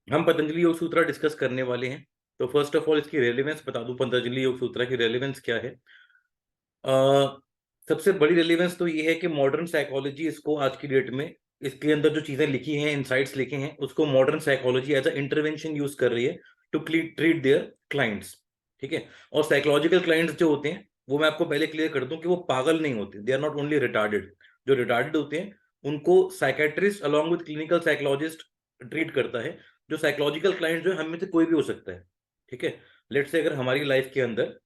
हम पतंजलि योग सूत्रा डिस्कस करने वाले हैं। तो फर्स्ट ऑफ ऑल इसकी रेलेवेंस बता दूं, पतंजलि योग सूत्रा की रेलेवेंस क्या है। अ, सबसे बड़ी रेलेवेंस तो ये है कि मॉडर्न साइकोलॉजी इसको आज की डेट में, इसके अंदर जो चीजें लिखी हैं, इनसाइट्स लिखे हैं, उसको modern psychology as a intervention use कर रही है टू ट्रीट देयर क्लाइंट्स। ठीक है। और साइकोलॉजिकल क्लाइंट्स जो होते हैं, वो मैं आपको पहले क्लियर कर दूं कि वो पागल नहीं होते, they are not only retarded. जो रिटार्डेड होते हैं उनको psychiatrist along with clinical psychologist treat करता है। जो साइकोलॉजिकल क्लाइंट जो है, हम में से कोई भी हो सकता है। ठीक है। लेट्स से अगर हमारी लाइफ के अंदर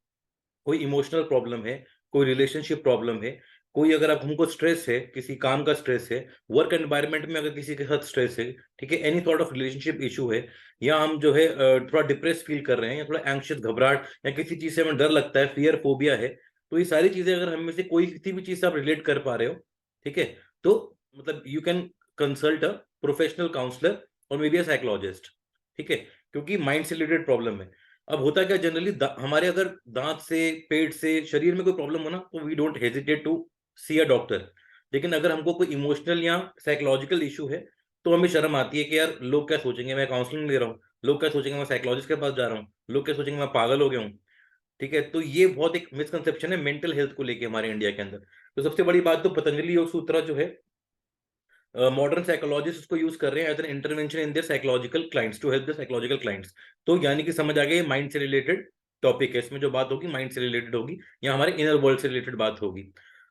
कोई इमोशनल प्रॉब्लम है, कोई रिलेशनशिप प्रॉब्लम है, कोई अगर आप हमको स्ट्रेस है, किसी काम का स्ट्रेस है, वर्क एनवायरनमेंट में अगर किसी के साथ स्ट्रेस है, ठीक है, any sort of relationship issue है, या हम जो है थोड़ा डिप्रेस फील कर रहे हैं, या थोड़ा एंग्शियस घबराहट, या किसी चीज से हमें डर लगता है, फियर फोबिया है, तो ये सारी चीजें अगर हम में से कोई किसी भी चीज से आप रिलेट कर पा रहे हो, ठीक है, तो मतलब you can consult a professional counsellor और मे बी अ साइकोलॉजिस्ट। ठीक है। क्योंकि माइंड से रिलेटेड प्रॉब्लम है। अब होता क्या जनरली, हमारे अगर दांत से, पेट से, शरीर में कोई प्रॉब्लम हो ना, तो we don't hesitate to see a doctor. लेकिन अगर हमको कोई इमोशनल या साइकोलॉजिकल इशू है, तो हमें शर्म आती है कि यार लोग क्या सोचेंगे, मैं काउंसलिंग ले रहा हूँ, लोग क्या सोचेंगे मैं साइकोलॉजिस्ट के पास जा रहा हूँ, लोग क्या सोचेंगे मैं पागल हो गया हूँ। ठीक है। तो ये बहुत एक मिसकंसेप्शन है मेंटल हेल्थ को लेके हमारे इंडिया के अंदर। तो सबसे बड़ी बात तो पतंजलि योग सूत्रा जो है, मॉडर्न साइकोलॉजिस्ट उसको यूज कर रहे हैं as an intervention in their psychological clients, to help the psychological clients. तो यानी कि समझ आ गया, ये माइंड से रिलेटेड टॉपिक है, इसमें जो बात होगी माइंड से रिलेटेड होगी, या हमारे इनर वर्ल्ड से रिलेटेड बात होगी।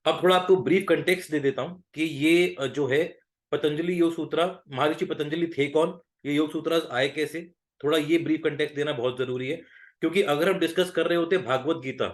अब थोड़ा आपको ब्रीफ कंटेक्स्ट दे देता हूं कि ये जो है पतंजलि योग सूत्रा, महर्षि पतंजलि थे कौन, ये योग सूत्रा आए कैसे, थोड़ा ये ब्रीफ कंटेक्स्ट देना बहुत जरूरी है। क्योंकि अगर हम डिस्कस कर रहे होते भागवत गीता,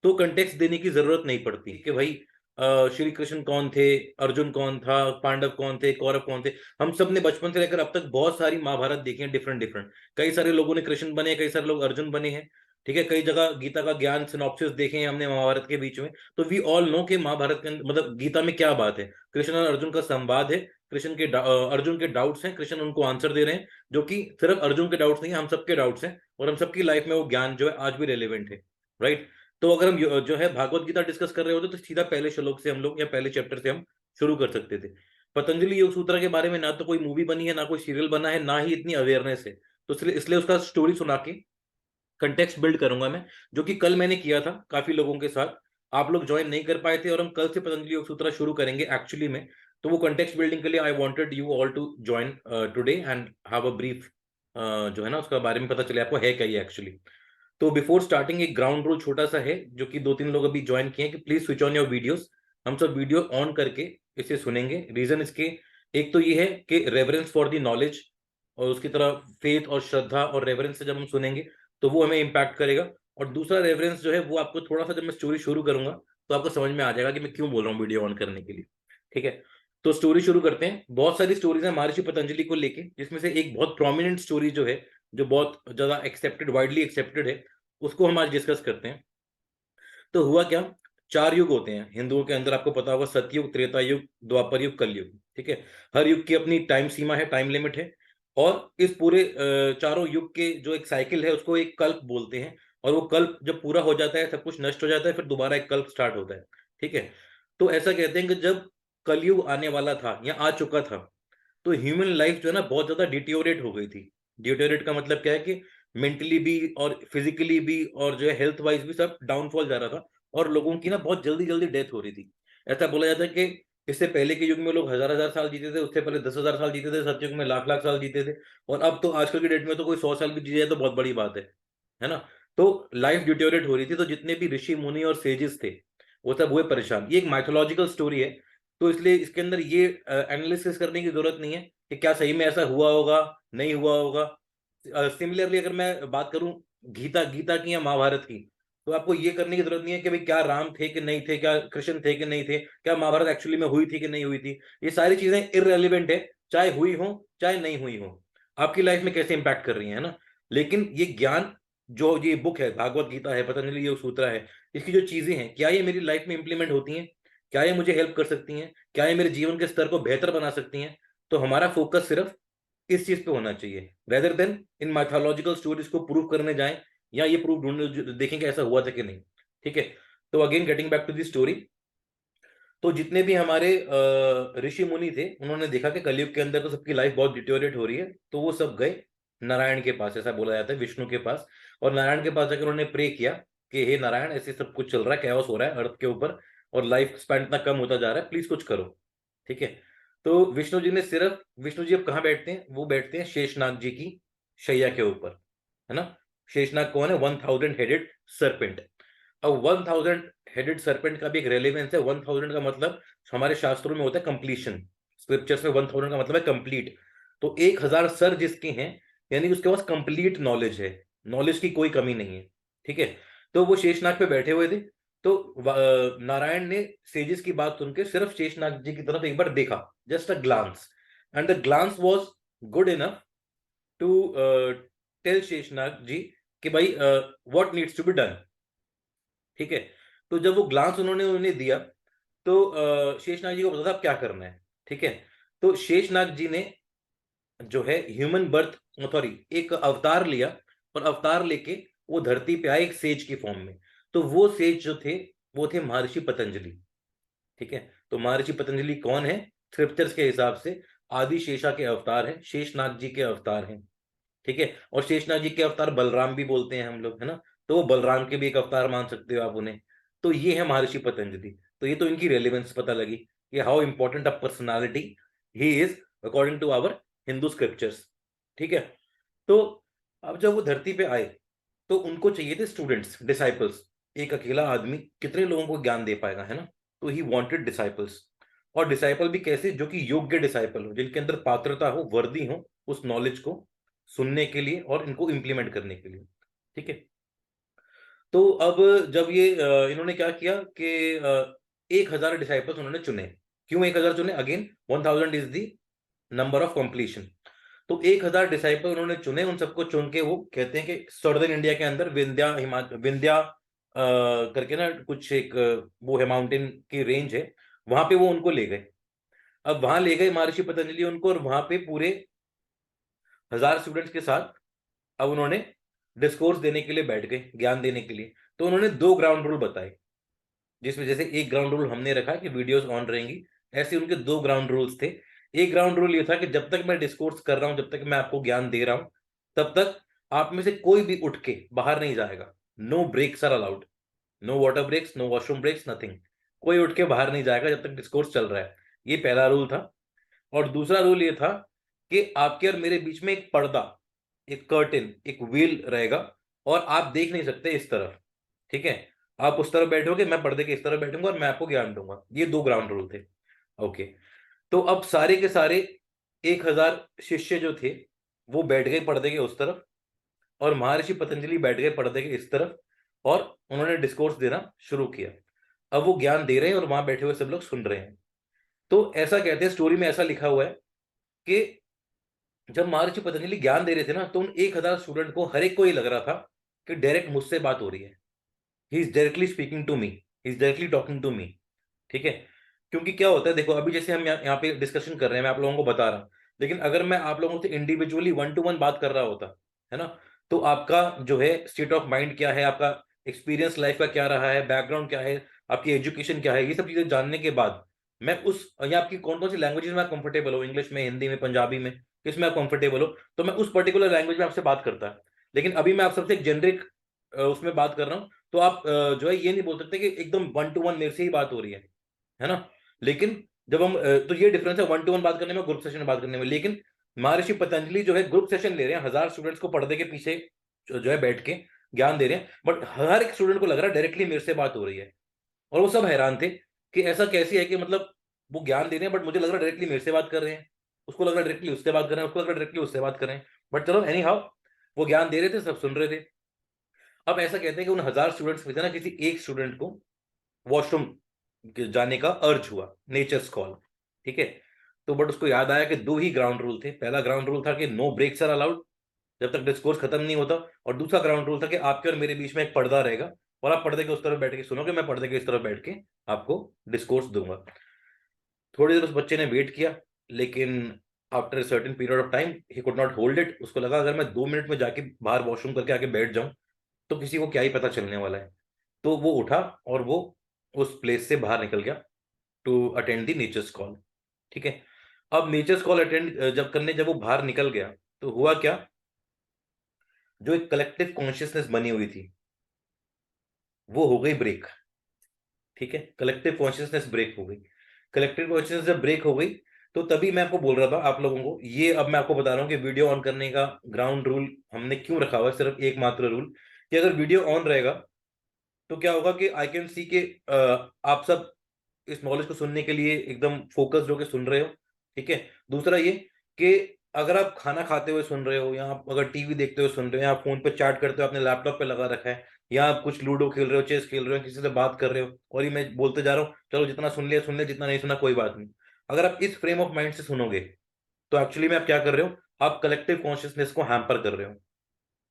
तो कंटेक्स्ट देने की जरूरत नहीं पड़ती कि भाई श्री कृष्ण कौन थे, अर्जुन कौन था, पांडव कौन थे, कौरव कौन थे। हम सब ने बचपन से लेकर अब तक बहुत सारी महाभारत देखी है, डिफरेंट डिफरेंट। कई सारे लोगों ने कृष्ण बने, कई सारे लोग अर्जुन बने हैं। ठीक है। कई जगह गीता का ज्ञान सिनॉप्सिस देखे हैं हमने महाभारत के बीच में। तो वी ऑल नो कि महाभारत के मतलब गीता में क्या बात है। कृष्ण और अर्जुन का संवाद है, कृष्ण के अर्जुन के डाउट्स हैं, कृष्ण उनको आंसर दे रहे हैं, जो कि सिर्फ अर्जुन के डाउट्स नहीं, हम सबके डाउट्स हैं, और हम सबकी लाइफ में वो ज्ञान जो है आज भी रेलिवेंट है। राइट। तो अगर हम जो है भागवत गीता डिस्कस कर रहे होते, तो सीधा पहले श्लोक से हम लोग, या पहले चैप्टर से हम शुरू कर सकते थे। पतंजलि योग सूत्र के बारे में ना तो कोई मूवी बनी है, ना कोई सीरियल बना है, ना ही इतनी अवेयरनेस है। तो इसलिए इसलिए उसका स्टोरी सुना के कंटेक्स्ट बिल्ड करूंगा मैं, जो कि कल मैंने किया था काफी लोगों के साथ। आप लोग ज्वाइन नहीं कर पाए थे, और हम कल से पतंजलि योग सूत्र शुरू करेंगे एक्चुअली में। तो वो कंटेक्स्ट बिल्डिंग के लिए I wanted you all to join today and have a brief, जो है ना, उसका बारे में पता चले आपको है क्या ये एक्चुअली। तो बिफोर स्टार्टिंग एक ग्राउंड रूल छोटा सा है, जो कि दो तीन लोग अभी ज्वाइन किए हैं, कि please switch on your videos. हम सब वीडियो ऑन करके इसे सुनेंगे। रीजन इसके एक तो ये है कि रेवरेंस फॉर द नॉलेज, और उसकी तरह फेथ और श्रद्धा और रेवरेंस से जब हम सुनेंगे, तो वो हमें इम्पैक्ट करेगा। और दूसरा रेफरेंस जो है वो आपको थोड़ा सा, जब मैं स्टोरी शुरू करूंगा तो आपको समझ में आ जाएगा कि मैं क्यों बोल रहा हूँ वीडियो ऑन करने के लिए। ठीक है। तो स्टोरी शुरू करते हैं। बहुत सारी स्टोरीज हैं महर्षि पतंजलि को लेके, जिसमें से एक बहुत प्रोमिनेंट स्टोरी जो है, जो बहुत ज्यादा एक्सेप्टेड, वाइडली एक्सेप्टेड है, उसको हम आज डिस्कस करते हैं। तो हुआ क्या, चार युग होते हैं हिंदुओं के अंदर, आपको पता होगा, सतयुग, त्रेता युग, द्वापर युग, कलयुग। ठीक है। हर युग की अपनी टाइम सीमा है, टाइम लिमिट है। और इस पूरे चारों युग के जो एक साइकिल है, उसको एक कल्प बोलते हैं। और वो कल्प जब पूरा हो जाता है, सब कुछ नष्ट हो जाता है, फिर दोबारा एक कल्प स्टार्ट होता है। ठीक है। तो ऐसा कहते हैं कि जब कलयुग आने वाला था या आ चुका था, तो ह्यूमन लाइफ जो है ना, बहुत ज्यादा डिटियोरेट हो गई थी। डिटियोरेट का मतलब क्या है कि मेंटली भी और फिजिकली भी, और जो है हेल्थ वाइज भी सब डाउनफॉल जा रहा था। और लोगों की ना बहुत जल्दी जल्दी डेथ हो रही थी। ऐसा बोला जाता है कि इससे पहले के युग में लोग हजार हजार साल जीते थे, उससे पहले 10,000 साल जीते थे, सतयुग में लाख लाख साल जीते थे। और अब तो आजकल की डेट में तो कोई 100 साल भी जी जाए तो बहुत बड़ी बात है ना। तो लाइफ डिटोरेट हो रही थी, तो जितने भी ऋषि मुनि और सेजेस थे, वो सब हुए परेशान। ये एक माइथोलॉजिकल स्टोरी है। तो इसलिए इसके अंदर ये एनालिसिस करने की जरूरत नहीं है कि क्या सही में ऐसा हुआ होगा, नहीं हुआ होगा। सिमिलरली अगर मैं बात करूं गीता गीता की या महाभारत की, तो आपको ये करने की जरूरत नहीं है कि भाई क्या राम थे कि नहीं थे, क्या कृष्ण थे कि नहीं थे, क्या महाभारत एक्चुअली में हुई थी कि नहीं हुई थी। ये सारी चीजें इररेलेवेंट है, चाहे हुई हो चाहे नहीं हुई हो, आपकी लाइफ में कैसे इंपैक्ट कर रही है ना। लेकिन ये ज्ञान, जो ये बुक है, भागवत गीता है, पतंजलि योग सूत्र है, इसकी जो चीजें हैं, क्या ये मेरी लाइफ में इंप्लीमेंट होती हैं, क्या ये मुझे हेल्प कर सकती हैं, क्या ये मेरे जीवन के स्तर को बेहतर बना सकती हैं। तो हमारा फोकस सिर्फ इस चीज पे होना चाहिए, rather then in mythological stories को प्रूव करने जाएं, या ये प्रूफ ढूंढने देखें कि ऐसा हुआ था कि नहीं। ठीक है। तो again getting back to the story. तो जितने भी हमारे ऋषि मुनि थे, उन्होंने देखा कि कलयुग के अंदर तो सबकी लाइफ बहुत डिटोरेट हो रही है, तो वो सब गए नारायण के पास, ऐसा बोला जाता है, विष्णु के पास। और नारायण के पास जाकर उन्होंने प्रे किया कि हे नारायण, ऐसे सब कुछ चल रहा है, कैओस हो रहा है अर्थ के ऊपर, और लाइफ स्पैन इतना कम होता जा रहा है, प्लीज कुछ करो। ठीक है। तो विष्णु जी ने सिर्फ, विष्णु जी अब कहाँ बैठते हैं, वो बैठते हैं शेषनाग जी की शैया के ऊपर, है ना। शेषनाग कौन है? 1000 हेडेड सर्पेंट। अब 1000 हेडेड सर्पेंट का भी एक रेलेवेंस है। 1000 का मतलब हमारे शास्त्रों में होता है कंप्लीशन, स्क्रिप्चर्स में 1000 का मतलब है कंप्लीट। तो 1000 सर जिसके हैं, यानी उसके पास कंप्लीट नॉलेज है, नॉलेज की कोई कमी नहीं है। ठीक है। तो वो शेषनाग पे बैठे हुए थे। तो नारायण ने सेजिस की बात सुन के सिर्फ शेषनाग जी की तरफ एक बार देखा, just a glance, and the glance was good enough to tell Sheshnag ji कि भाई what needs to be done. ठीक है। तो जब वो ग्लांस उन्होंने उन्हें दिया, तो शेषनाग जी को पता था अब क्या करना है। ठीक है। तो शेषनाग जी ने जो है ह्यूमन बर्थ, सॉरी, एक अवतार लिया, और अवतार लेके वो धरती पे आए एक सेज की फॉर्म में। तो वो सेज जो थे, वो थे महर्षि पतंजलि। ठीक है। तो महर्षि पतंजलि कौन है? स्क्रिप्चर्स के हिसाब से आदि शेषा के अवतार हैं, शेषनाग जी के अवतार हैं। ठीक है। और शेषनाग जी के अवतार बलराम भी बोलते हैं हम लोग, है ना। तो वो बलराम के भी एक अवतार मान सकते हो आप उन्हें। तो ये है महर्षि पतंजलि। तो ये तो इनकी रेलिवेंस पता लगी कि how important a personality he is according to our Hindu scriptures. ठीक है। तो अब जब वो धरती पे आए, तो उनको चाहिए थे स्टूडेंट्स, डिसाइपल्स। एक अकेला आदमी कितने लोगों को ज्ञान दे पाएगा, है ना। तो ही वांटेड डिसाइपल्स। और डिसाइपल भी कैसे? जो कि योग्य डिसाइपल हो, जिनके अंदर पात्रता हो, वर्दी हो उस नॉलेज को सुनने के लिए और इनको इंप्लीमेंट करने के लिए। ठीक है। तो अब जब ये इन्होंने क्या किया कि 1000 डिसाइपल्स उन्होंने चुने। क्यों 1000 चुने? Again 1000 is the number of completion. तो 1000 डिसाइपल उन्होंने चुने। उन सबको चुन के वो कहते हैं कि सदर्न इंडिया के अंदर विंध्या करके ना कुछ एक वो है, माउंटेन की रेंज है, वहां पे वो उनको ले गए। अब वहां ले गए महर्षि पतंजलि उनको, और वहां पे पूरे 1000 स्टूडेंट्स के साथ अब उन्होंने डिस्कोर्स देने के लिए बैठ गए, ज्ञान देने के लिए। तो उन्होंने 2 ग्राउंड रूल बताए, जिसमें जैसे एक ग्राउंड रूल हमने रखा कि वीडियोस ऑन रहेंगी, ऐसे उनके 2 ग्राउंड रूल्स थे। एक ग्राउंड रूल ये था कि जब तक मैं डिस्कोर्स कर रहा हूं, जब तक मैं आपको ज्ञान दे रहा हूं, तब तक आप में से कोई भी उठ के बाहर नहीं जाएगा। No breaks are allowed, no water breaks, no washroom breaks, nothing. कोई उठ के बाहर नहीं जाएगा जब तक डिस्कोर्स चल रहा है। ये पहला रूल था। और दूसरा रूल ये था कि आपके और मेरे बीच में एक पर्दा, एक कर्टेन, एक व्हील रहेगा, और आप देख नहीं सकते इस तरफ। ठीक है। आप उस तरफ बैठोगे, मैं पर्दे के इस तरफ बैठूंगा, और मैं आपको ज्ञान दूंगा। ये 2 ग्राउंड रूल थे। ओके। तो अब सारे के सारे 1000 शिष्य जो थे, वो बैठ गए पर्दे के उस तरफ, और महर्षि पतंजलि बैठ गए पर्दे के इस तरफ, और उन्होंने डिस्कोर्स देना शुरू किया। अब वो ज्ञान दे रहे हैं और वहां बैठे हुए सब लोग सुन रहे हैं। तो ऐसा कहते हैं, स्टोरी में ऐसा लिखा हुआ है कि जब महर्षि पतंजलि ज्ञान दे रहे थे ना, तो उन 1000 स्टूडेंट को, हर एक को ये लग रहा था कि डायरेक्ट मुझसे बात हो रही है। He is directly speaking to me, he is directly talking to me. ठीक है। क्योंकि क्या होता है, देखो अभी जैसे हम यहाँ पे डिस्कशन कर रहे हैं, मैं आप लोगों को बता रहा हूँ, लेकिन अगर मैं आप लोगों से इंडिविजुअली 1 to 1 बात कर रहा होता, है ना, तो आपका जो है स्टेट ऑफ माइंड क्या है, आपका एक्सपीरियंस लाइफ का क्या रहा है, बैकग्राउंड क्या है, आपकी एजुकेशन क्या है, ये सब चीजें जानने के बाद मैं उस, या आपकी कौन कौन सी लैंग्वेजेस में आप कंफर्टेबल हो, इंग्लिश में, हिंदी में, पंजाबी में, किसमें आप कंफर्टेबल हो, तो मैं उस पर्टिकुलर लैंग्वेज में आपसे बात करता। लेकिन अभी मैं आप सबसे एक जेनरिक उसमें बात कर रहा हूँ, तो आप जो है ये नहीं बोल सकते कि एकदम 1 to 1 मेरे से ही बात हो रही है ना। लेकिन जब हम तो ये डिफरेंस है 1 to 1 बात करने में, ग्रुप सेशन में बात करने में। लेकिन महर्षि पतंजलि जो है ग्रुप सेशन ले रहे हैं, 1000 स्टूडेंट्स को पर्दे के पीछे जो है बैठ के ज्ञान दे रहे हैं, बट हर एक स्टूडेंट को लग रहा है डायरेक्टली मेरे से बात हो रही है। और वो सब हैरान थे कि ऐसा कैसे है कि मतलब वो ज्ञान दे रहे हैं, बट मुझे लग रहा है डायरेक्टली मेरे से बात कर रहे हैं, उसको लग रहा है डायरेक्टली उससे बात कर रहे हैं, उसको लग रहा है डायरेक्टली उससे बात कर रहे हैं। बट चलो एनी हाउ, वो ज्ञान दे रहे थे, सब सुन रहे थे। अब ऐसा कहते हैं कि उन 1000 स्टूडेंट्स में से ना किसी एक स्टूडेंट को वॉशरूम जाने का अर्ज हुआ, नेचर्स कॉल। ठीक है। तो बट उसको याद आया कि 2 ही ग्राउंड रूल थे। पहला ग्राउंड रूल था कि नो ब्रेक्स आर अलाउड जब तक डिस्कोर्स खत्म नहीं होता, और दूसरा ग्राउंड रूल था कि आपके और मेरे बीच में एक पर्दा रहेगा, और आप पर्दे के उस तरफ बैठ के सुनोगे, मैं पर्दे के इस तरफ बैठ के आपको डिस्कोर्स दूंगा। थोड़ी देर उस बच्चे ने वेट किया, लेकिन after certain period of time he could not hold it. उसको लगा अगर मैं 2 मिनट में जाके बाहर वॉशरूम करके आके बैठ जाऊं, तो किसी को क्या ही पता चलने वाला है। तो वो उठा और वो उस प्लेस से बाहर निकल गया to attend the nature's call. ठीक है। अब नेचर्स कॉल अटेंड जब वो बाहर निकल गया, तो हुआ क्या जो एक कलेक्टिव कॉन्शियसनेस बनी हुई थी वो हो गई ब्रेक। ठीक है, कलेक्टिव कॉन्शियसनेस ब्रेक हो गई। कलेक्टिव कॉन्शियसनेस जब ब्रेक हो गई तो तभी मैं आपको बोल रहा था आप लोगों को, ये अब मैं आपको बता रहा हूँ कि वीडियो ऑन करने का ग्राउंड रूल हमने क्यों रखा हुआ है, सिर्फ एकमात्र रूल कि अगर वीडियो ऑन रहेगा तो क्या होगा कि आई कैन सी के आप सब इस नॉलेज को सुनने के लिए एकदम फोकस्ड होकर सुन रहे हो। ठीक है, दूसरा ये कि अगर आप खाना खाते हुए सुन रहे हो, या आप अगर टीवी देखते हुए सुन रहे हो, या आप फोन पे चैट करते हो अपने लैपटॉप पे लगा रखा है, या आप कुछ लूडो खेल रहे हो, चेस खेल रहे हो, किसी से बात कर रहे हो, और ये मैं बोलते जा रहा हूँ, चलो जितना सुन लिया, जितना नहीं सुना कोई बात नहीं, अगर आप इस फ्रेम ऑफ माइंड से सुनोगे तो एक्चुअली में आप क्या कर रहे हो, आप कलेक्टिव कॉन्शियसनेस को हैम्पर कर रहे हो।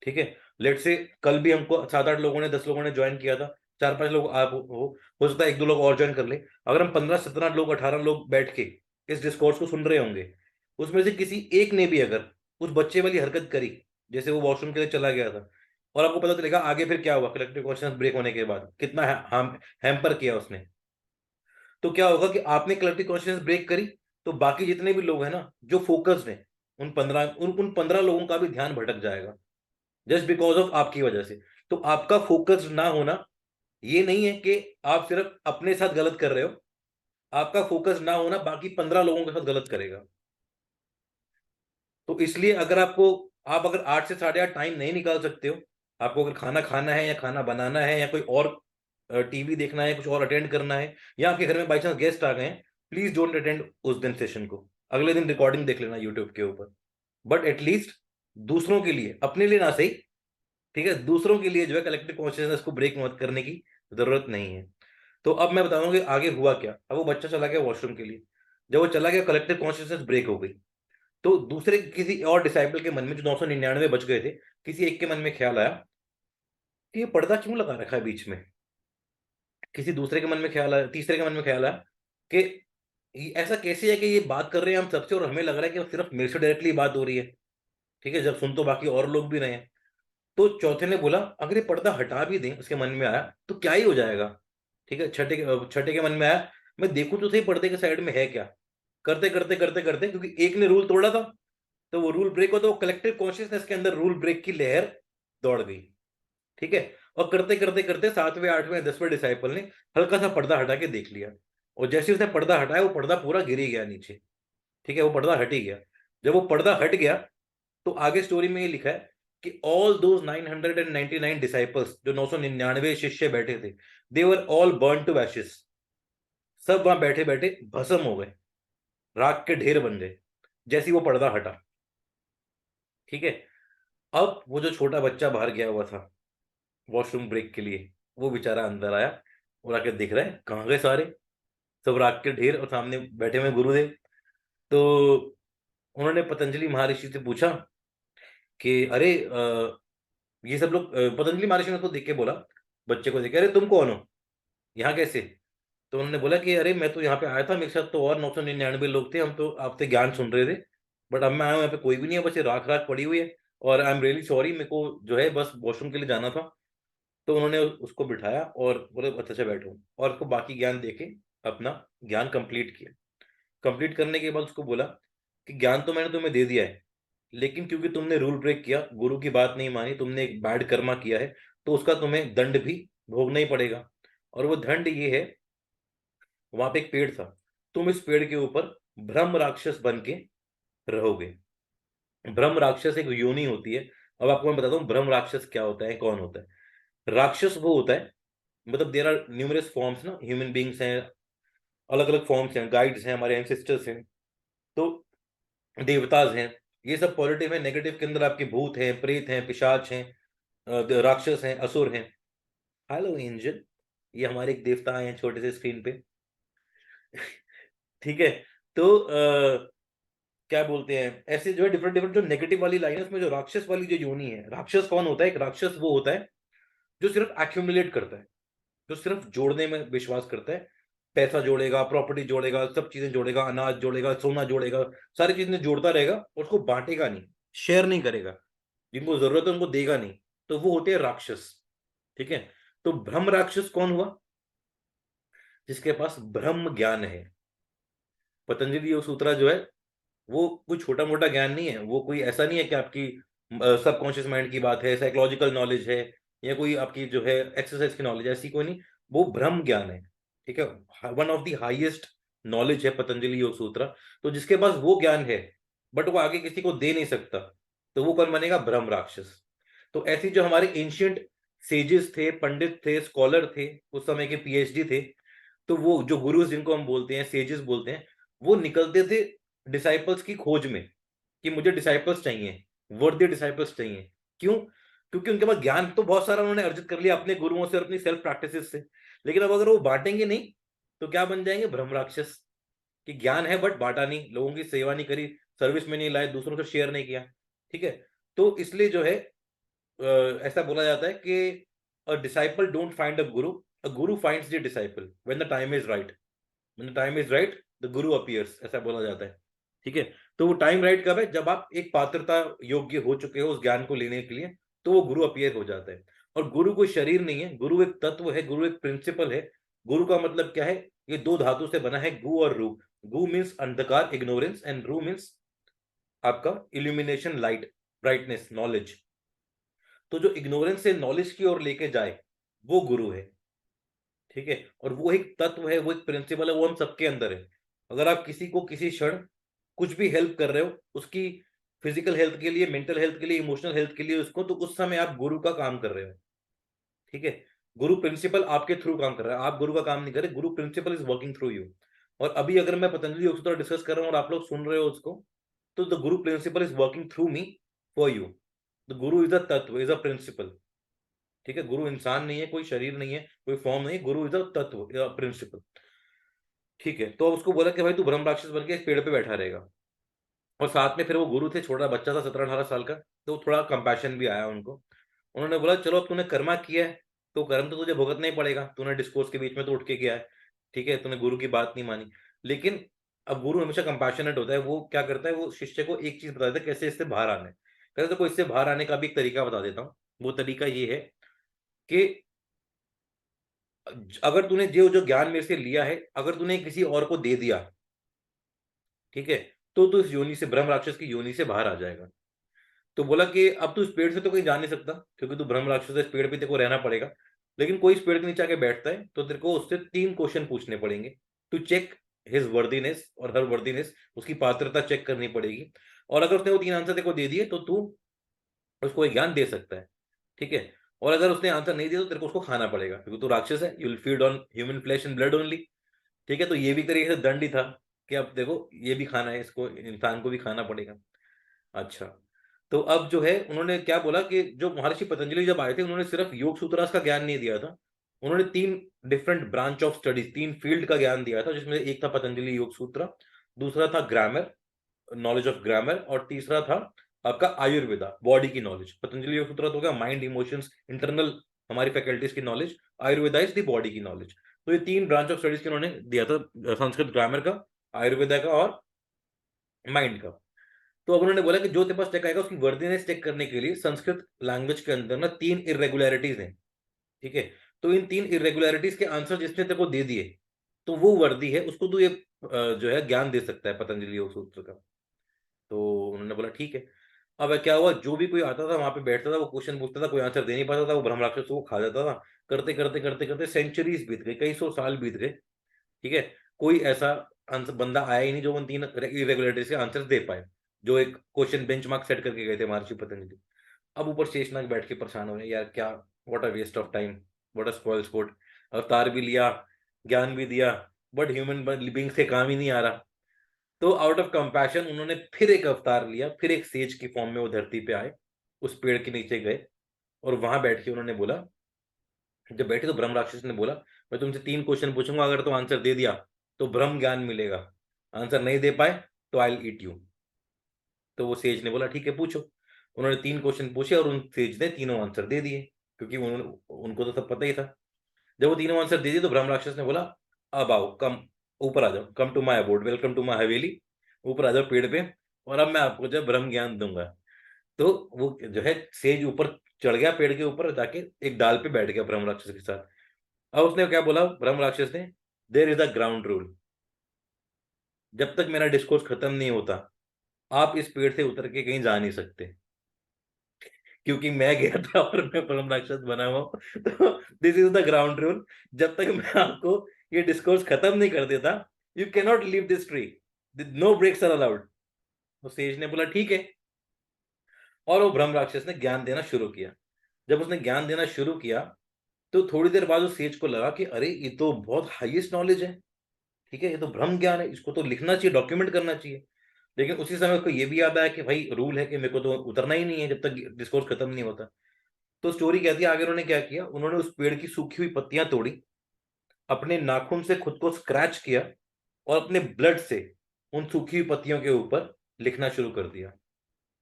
ठीक है, लेट से कल भी हमको 7-8 लोगों ने 10 लोगों ने ज्वाइन किया था, 4-5 लोग आप हो सकता है 1-2 लोग और ज्वाइन कर ले। अगर हम 15-17 लोग 18 लोग बैठ के इस डिस्कोर्स को सुन रहे होंगे, उसमें से किसी एक ने भी अगर उस बच्चे वाली हरकत करी, जैसे वो वॉशरूम के लिए चला गया था, और आपको पता चलेगा आगे फिर क्या हुआ, कलेक्टिव कॉन्शियसनेस ब्रेक होने के बाद कितना हैम्पर किया उसने, तो क्या होगा कि आपने कलेक्टिव कॉन्शियसनेस ब्रेक करी, तो बाकी जितने भी लोग हैं ना जो फोकस्ड हैं, उन 15 लोगों का भी ध्यान भटक जाएगा, जस्ट बिकॉज ऑफ आपकी वजह से। तो आपका फोकस ना होना ये नहीं है कि आप सिर्फ अपने साथ गलत कर रहे हो, आपका फोकस ना होना बाकी 15 लोगों के साथ गलत करेगा। तो इसलिए अगर आप अगर 8 से 8:30 टाइम नहीं निकाल सकते हो, आपको अगर खाना खाना है या खाना बनाना है या कोई और टीवी देखना है, कुछ और अटेंड करना है, या आपके घर में बाई चांस गेस्ट आ गए हैं, प्लीज डोंट अटेंड उस दिन सेशन को, अगले दिन रिकॉर्डिंग देख लेना यूट्यूब के ऊपर। बट एटलीस्ट दूसरों के लिए, अपने लिए ना सही, ठीक है, दूसरों के लिए जो है कलेक्टिव कॉन्शियसनेस को ब्रेक मत करने की जरूरत नहीं है। तो अब मैं बताऊंगा कि आगे हुआ क्या। अब वो बच्चा चला गया वॉशरूम के लिए, जब वो चला गया कलेक्टिव कॉन्शियसनेस ब्रेक हो गई, तो दूसरे किसी और डिसाइपल के मन में, जो 999 बच गए थे, किसी एक के मन में ख्याल आया कि ये पर्दा क्यों लगा रखा है बीच में। किसी दूसरे के मन में ख्याल आया, तीसरे के मन में ख्याल आया कि ऐसा कैसे है कि ये बात कर रहे हैं हम सबसे और हमें लग रहा है कि सिर्फ मेरे से डायरेक्टली बात हो रही है। ठीक है, जब सुन तो बाकी और लोग भी रहे हैं। तो चौथे ने बोला अगर ये पर्दा हटा भी दें, उसके मन में आया, तो क्या ही हो जाएगा। ठीक है, छठे के मन में आया मैं देखूं तो सही पर्दे के साइड में है क्या। करते करते करते करते, क्योंकि एक ने रूल तोड़ा था, तो वो रूल ब्रेक हो, तो कलेक्टिव कॉन्शियसनेस के अंदर रूल ब्रेक की लहर दौड़ गई। ठीक है, और करते करते करते 7वें 8वें 10वें डिसाइपल ने हल्का सा पर्दा हटा के देख लिया, और जैसे उसने पर्दा हटाया वो पर्दा पूरा गिर ही गया नीचे। ठीक है, वो पर्दा हट ही गया। जब वो पर्दा हट गया तो आगे स्टोरी में ये लिखा है कि ऑल दोज 999 डिसाइपल्स, जो 999 शिष्य बैठे थे, they were all burn to ashes. सब वहां बैठे बैठे भस्म हो गए, राख के ढेर बन गए जैसे ही वो पर्दा हटा। ठीक है, अब वो जो छोटा बच्चा बाहर गया हुआ था वॉशरूम ब्रेक के लिए, वो बेचारा अंदर आया और आके दिख रहा है कहाँ गए सारे, सब राख के ढेर, और सामने बैठे हुए गुरुदेव। तो उन्होंने पतंजलि महर्षि से पूछा कि अरे ये सब लोग, पतंजलि महर्षि ने उसको देख के बोला, बच्चे को देख के, अरे तुम कौन हो, यहाँ कैसे। तो उन्होंने बोला कि अरे मैं तो यहाँ पे आया था, मेरे साथ तो और 999 लोग थे, हम तो आपसे ज्ञान सुन रहे थे, बट अब मैं आया हूँ, यहाँ पे कोई भी नहीं है, बस ये राख राख पड़ी हुई है, और आई एम रियली सॉरी, मेरे को जो है बस वॉशरूम के लिए जाना था। तो उन्होंने उसको बिठाया और बोले अच्छा अच्छा बैठो, और उसको बाकी ज्ञान देके अपना ज्ञान कंप्लीट किया। कंप्लीट करने के बाद उसको बोला कि ज्ञान तो मैंने तुम्हें दे दिया है, लेकिन क्योंकि तुमने रूल ब्रेक किया, गुरु की बात नहीं मानी, तुमने एक बैड कर्मा किया है, तो उसका तुम्हें दंड भी भोगना ही पड़ेगा। और वो दंड ये है, वहां पे एक पेड़ था, तुम इस पेड़ के ऊपर ब्रह्म राक्षस बन के रहोगे। ब्रह्म राक्षस एक योनि होती है। अब आपको मैं बताता हूँ ब्रह्म राक्षस क्या होता है, कौन होता है। राक्षस वो होता है, मतलब देर आर न्यूमरस फॉर्म्स ना, ह्यूमन बींग्स हैं, अलग अलग फॉर्म्स हैं, गाइड्स हैं, हमारे एंसेस्टर्स हैं, तो देवताज हैं। ये सब पॉजिटिव है, नेगेटिव के अंदर आपके भूत हैं, प्रेत हैं, पिशाच हैं, राक्षस हैं, असुर हैं। हेलो एंजल, ये हमारे एक देवता आए हैं छोटे से स्क्रीन पे। ठीक है, तो क्या बोलते हैं, ऐसे जो है डिफरेंट डिफरेंट जो नेगेटिव वाली लाइन है, उसमें जो राक्षस वाली जो योनि है, राक्षस कौन होता है, एक राक्षस वो होता है जो सिर्फ एक्यूमुलेट करता है, जो सिर्फ जोड़ने में विश्वास करता है। पैसा जोड़ेगा, प्रॉपर्टी जोड़ेगा, सब चीजें जोड़ेगा, अनाज जोड़ेगा, सोना जोड़ेगा, सारी चीजें जोड़ता रहेगा, और उसको बांटेगा नहीं, शेयर नहीं करेगा, जिनको जरूरत है उनको देगा नहीं। तो वो होते हैं राक्षस। ठीक है, तो ब्रह्म राक्षस कौन हुआ, जिसके पास ब्रह्म ज्ञान है। पतंजलि योग सूत्रा जो है वो कोई छोटा मोटा ज्ञान नहीं है, वो कोई ऐसा नहीं है कि आपकी सबकॉन्शियस माइंड की बात है, साइकोलॉजिकल नॉलेज है, या कोई आपकी जो है एक्सरसाइज की नॉलेज है, ऐसी कोई नहीं। वो ब्रह्म ज्ञान है, ठीक है। One of the highest knowledge है पतंजलि योग सूत्र। तो जिसके पास वो ज्ञान है बट वो आगे किसी को दे नहीं सकता, तो वो कौन बनेगा? ब्रह्म राक्षस। तो ऐसी जो हमारे एंशियंट सेजेस थे, पंडित थे, स्कॉलर थे, उस समय के पीएचडी थे, तो वो जो गुरुज जिनको हम बोलते हैं, सेजेस बोलते हैं, वो निकलते थे डिसाइपल्स की खोज में कि मुझे डिसाइपल्स चाहिए, वर्दी डिसाइपल्स चाहिए। क्यों? क्योंकि उनके पास ज्ञान तो बहुत सारा उन्होंने अर्जित कर लिया अपने गुरुओं से और अपनी सेल्फ प्रैक्टिसेस से, लेकिन अब अगर वो बांटेंगे नहीं तो क्या बन जाएंगे? ब्रह्म राक्षस। कि ज्ञान है बट बांटा नहीं, लोगों की सेवा नहीं करी, सर्विस में नहीं लाए, दूसरों से शेयर नहीं किया, ठीक है। तो इसलिए जो है ऐसा बोला जाता है कि a disciple don't find a guru finds the disciple when the time is right. When the time is right the guru appears, ऐसा बोला जाता है, ठीक है। तो वो टाइम राइट कब है? जब आप एक पात्रता योग्य हो चुके हो उस ज्ञान को लेने के लिए, तो वो गुरु अपीयर हो जाता है। और गुरु कोई शरीर नहीं है, गुरु एक तत्व है, गुरु एक प्रिंसिपल है। गुरु का मतलब क्या है? ये दो धातु से बना है, गु और रू। गु मीन्स अंधकार, इग्नोरेंस, एंड रू मीन्स आपका इल्यूमिनेशन, लाइट, ब्राइटनेस, नॉलेज। तो जो इग्नोरेंस से नॉलेज की ओर लेके जाए वो गुरु है, ठीक है। और वो एक तत्व है, वो एक प्रिंसिपल है, वो हम सबके अंदर है। अगर आप किसी को किसी क्षण कुछ भी हेल्प कर रहे हो उसकी, फिजिकल हेल्थ के लिए, मेंटल हेल्थ के लिए, इमोशनल हेल्थ के लिए उसको, तो उस समय आप गुरु का काम कर रहे हो, ठीक है। गुरु प्रिंसिपल आपके थ्रू काम कर रहा है, आप गुरु का काम नहीं कर रहे, guru principle is working through you. और अभी अगर मैं पतंजलि योग सूत्र डिस्कस कर रहा हूँ और आप लोग सुन रहे हो उसको, तो the guru principle is working through me for you. The guru is a तत्व, इज अ प्रिंसिपल, ठीक है। गुरु इंसान नहीं है, कोई शरीर नहीं है, कोई फॉर्म नहीं है, गुरु इज अ तत्व, प्रिंसिपल, ठीक है। तो उसको बोला कि भाई तू ब्रह्म राक्षस बन के इस पेड़ पे बैठा रहेगा। और साथ में फिर वो गुरु थे, छोटा बच्चा था 17-18 साल का, तो थोड़ा कंपैशन भी आया उनको। उन्होंने बोला चलो अब तूने कर्मा किया है तो कर्म तो तुझे भुगतना ही पड़ेगा, तूने डिस्कोर्स के बीच में तो उठ के गया है, ठीक है, तूने गुरु की बात नहीं मानी। लेकिन अब गुरु हमेशा कंपैशनेट होता है, वो क्या करता है, वो शिष्य को एक चीज बता देता है कैसे इससे बाहर आना है। कहते तो इससे बाहर आने का भी एक तरीका बता देता हूँ। वो तरीका ये है कि अगर तूने जो जो ज्ञान मेरे से लिया है, अगर तूने किसी और को दे दिया, ठीक है, तो तू इस योनि से, ब्रह्म राक्षस की योनि से बाहर आ जाएगा। तो बोला कि अब तू इस पेड़ से तो कहीं जा नहीं सकता क्योंकि तू ब्रह्म राक्षस है, इस पेड़ पे तेरे को रहना पड़ेगा। लेकिन कोई इस पेड़ के नीचे आके बैठता है तो तेरे को उससे 3 क्वेश्चन पूछने पड़ेंगे टू चेक हिज वर्दीनेस और हर वर्दीनेस, उसकी पात्रता चेक करनी पड़ेगी। और अगर उसने वो 3 आंसर तेरे को दे दिए तो तू उसको एक ज्ञान दे सकता है, ठीक है। और अगर उसने आंसर नहीं दिया तो तेरे को उसको खाना पड़ेगा क्योंकि तू राक्षस है, you will feed on human flesh and blood only, ठीक है। तो ये भी एक तरीके से दंड ही था कि अब देखो ये भी खाना है, इसको इंसान को भी खाना पड़ेगा। अच्छा, तो अब जो है उन्होंने क्या बोला कि जो महर्षि पतंजलि जब आए थे उन्होंने सिर्फ योग सूत्रास का ज्ञान नहीं दिया था, उन्होंने 3 different branch of studies, 3 field का ज्ञान दिया था, जिसमें एक था पतंजलि योग सूत्र, दूसरा था ग्रामर, नॉलेज ऑफ ग्रामर, और तीसरा था आपका आयुर्वेदा, बॉडी की नॉलेज। पतंजलि योग सूत्र तो हो गया माइंड, इमोशंस, इंटरनल हमारी फैकल्टीज की knowledge, Ayurveda is the body की नॉलेज। तो ये 3 ब्रांच ऑफ स्टडीज के उन्होंने दिया था, संस्कृत ग्रामर का, आयुर्वेदा का और माइंड का। तो अब उन्होंने बोला कि जो तेरे पास चेक आएगा उसकी वर्दीनेस चेक करने के लिए संस्कृत लैंग्वेज के अंदर ना 3 इरेगुलरिटीज हैं, ठीक है। तो इन 3 इरेगुलरिटीज के आंसर जिसने तेरे को दे दिए तो वो वर्दी है, उसको तू ये जो है ज्ञान दे सकता है पतंजलि योग सूत्र का। तो उन्होंने बोला ठीक है। अब क्या हुआ, जो भी कोई आता था वहां पे बैठता था, वो क्वेश्चन पूछता था, कोई आंसर दे नहीं पाता था, वो ब्रह्म राक्षस को खा जाता था। करते करते करते करते सेंचुरीज बीत गई, कई सौ साल बीत गए, ठीक है। कोई ऐसा आंसर बंदा आया ही नहीं जो उन 3 इरेगुलरिटीज के आंसर दे पाए, जो एक क्वेश्चन बेंचमार्क सेट करके गए थे महर्षि पतंजलि। अब ऊपर शेषनाग बैठ के परेशान हो रहे हैं, यार क्या, what a waste of time, what a spoilsport. अवतार भी लिया, ज्ञान भी दिया, बट ह्यूमन बींग से काम ही नहीं आ रहा। तो आउट ऑफ कंपैशन उन्होंने फिर एक अवतार लिया, फिर एक सेज की फॉर्म में वो धरती पे आए, उस पेड़ के नीचे गए और वहां बैठ के उन्होंने बोला, जब बैठे तो ब्रह्म राक्षस ने बोला, मैं तुमसे 3 क्वेश्चन पूछूंगा, अगर तुम आंसर दे दिया तो ब्रह्म ज्ञान मिलेगा, आंसर नहीं दे पाए तो आई विल ईट यू। तो वो सेज ने बोला ठीक है पूछो। उन्होंने 3 क्वेश्चन पूछे और उन सेज ने तीनों आंसर दे दिए, क्योंकि उनको तो सब पता ही था। जब वो तीनों आंसर दे दिए तो ब्रह्म राक्षस ने बोला, अब आओ, कम ऊपर आ जाओ, come to my aboard, welcome to my haveli, ऊपर आ जाओ पेड़ पे, और अब मैं आपको जो है ब्रह्म ज्ञान दूंगा। तो वो जो है सेज ऊपर चढ़ गया, पेड़ के ऊपर जाके एक डाल पे बैठ गया ब्रह्म राक्षस के साथ। अब उसने क्या बोला ब्रह्म राक्षस ने, there is a ground rule, जब तक मेरा डिस्कोर्स खत्म नहीं होता आप इस पेड़ से उतर के कहीं जा नहीं सकते। क्योंकि मैं गया था और मैं ब्रह्म राक्षस बना हुआ हूँ। तो this is the ground rule. जब तक मैं आपको ये डिस्कोर्स खत्म नहीं कर देता, you can not leave this tree, no breaks are allowed. तो सेज ने बोला ठीक है, और वो ब्रह्म राक्षस ने ज्ञान देना शुरू किया। जब उसने ज्ञान देना शुरू किया, तो थोड़ी देर बाद उस सेज को लगा कि अरे ये तो बहुत हाईएस्ट नॉलेज है, ठीक है, ये तो ब्रह्म ज्ञान है, इसको तो लिखना चाहिए, डॉक्यूमेंट करना चाहिए। लेकिन उसी समय उसको ये भी याद आया कि भाई रूल है कि मेरे को तो उतरना ही नहीं है जब तक डिस्कोर्स खत्म नहीं होता। तो स्टोरी कहती है आगे उन्होंने क्या किया, उन्होंने उस पेड़ की सूखी हुई पत्तियां तोड़ी, अपने नाखून से खुद को स्क्रैच किया, और अपने ब्लड से उन सूखी हुई पत्तियों के ऊपर लिखना शुरू कर दिया,